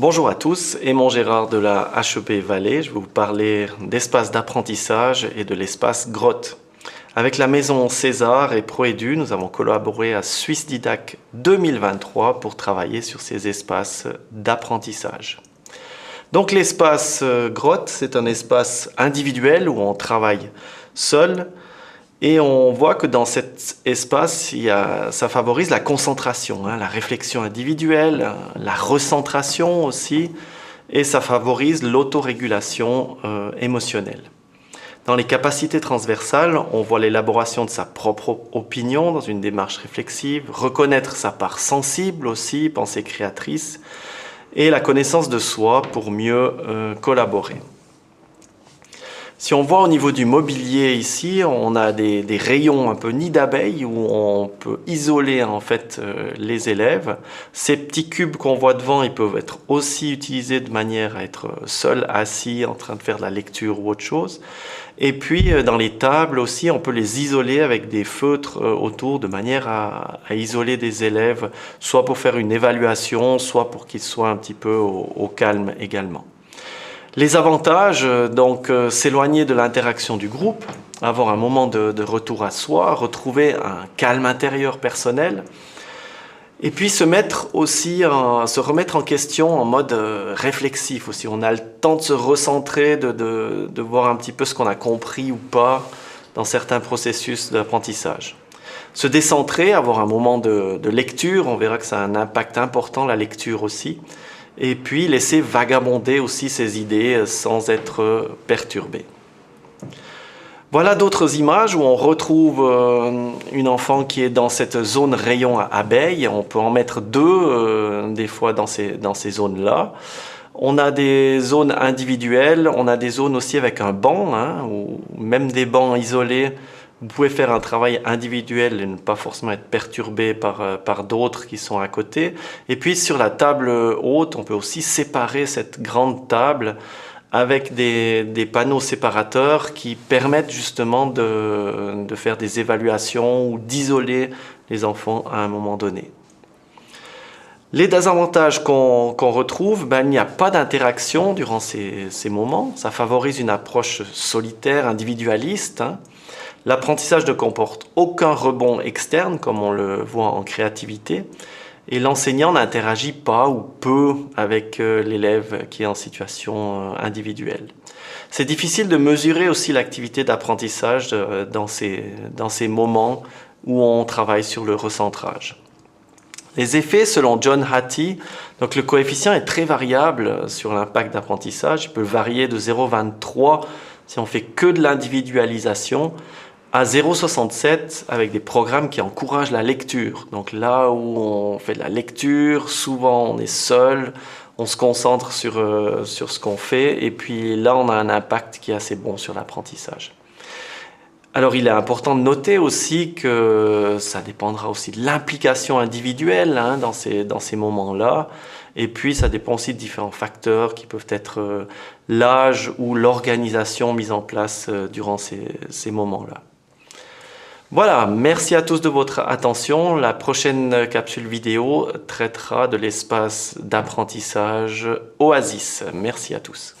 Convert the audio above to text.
Bonjour à tous, Aimon Gérard de la HEP Valais. Je vais vous parler d'espace d'apprentissage et de l'espace grotte. Avec la maison César et ProEdu, nous avons collaboré à SwissDidac 2023 pour travailler sur ces espaces d'apprentissage. Donc l'espace grotte, c'est un espace individuel où on travaille seul. Et on voit que dans cet espace, ça favorise la concentration, la réflexion individuelle, la recentration aussi, et ça favorise l'autorégulation émotionnelle. Dans les capacités transversales, on voit l'élaboration de sa propre opinion dans une démarche réflexive, reconnaître sa part sensible aussi, pensée créatrice, et la connaissance de soi pour mieux collaborer. Si on voit au niveau du mobilier ici, on a des rayons un peu nid d'abeilles où on peut isoler en fait les élèves. Ces petits cubes qu'on voit devant, ils peuvent être aussi utilisés de manière à être seul, assis, en train de faire de la lecture ou autre chose. Et puis dans les tables aussi, on peut les isoler avec des feutres autour de manière à isoler des élèves, soit pour faire une évaluation, soit pour qu'ils soient un petit peu au calme également. Les avantages, donc s'éloigner de l'interaction du groupe, avoir un moment de retour à soi, retrouver un calme intérieur personnel, et puis se remettre en question en mode réflexif aussi. On a le temps de se recentrer, de voir un petit peu ce qu'on a compris ou pas dans certains processus d'apprentissage. Se décentrer, avoir un moment de lecture, on verra que ça a un impact important, la lecture aussi. Et puis laisser vagabonder aussi ses idées sans être perturbé. Voilà d'autres images où on retrouve une enfant qui est dans cette zone rayon à abeilles. On peut en mettre deux des fois dans ces zones-là. On a des zones individuelles, on a des zones aussi avec un banc, ou même des bancs isolés. Vous pouvez faire un travail individuel et ne pas forcément être perturbé par d'autres qui sont à côté. Et puis sur la table haute, on peut aussi séparer cette grande table avec des panneaux séparateurs qui permettent justement de faire des évaluations ou d'isoler les enfants à un moment donné. Les désavantages qu'on retrouve, il n'y a pas d'interaction durant ces moments. Ça favorise une approche solitaire, individualiste. L'apprentissage ne comporte aucun rebond externe, comme on le voit en créativité, et l'enseignant n'interagit pas ou peu avec l'élève qui est en situation individuelle. C'est difficile de mesurer aussi l'activité d'apprentissage dans ces moments où on travaille sur le recentrage. Les effets, selon John Hattie, donc le coefficient est très variable sur l'impact d'apprentissage. Il peut varier de 0,23 si on fait que de l'individualisation, à 0,67 avec des programmes qui encouragent la lecture. Donc là où on fait de la lecture, souvent on est seul, on se concentre sur ce qu'on fait, et puis là on a un impact qui est assez bon sur l'apprentissage. Alors il est important de noter aussi que ça dépendra aussi de l'implication individuelle dans ces moments-là. Et puis ça dépend aussi de différents facteurs qui peuvent être l'âge ou l'organisation mise en place durant ces moments-là. Voilà, merci à tous de votre attention. La prochaine capsule vidéo traitera de l'espace d'apprentissage Oasis. Merci à tous.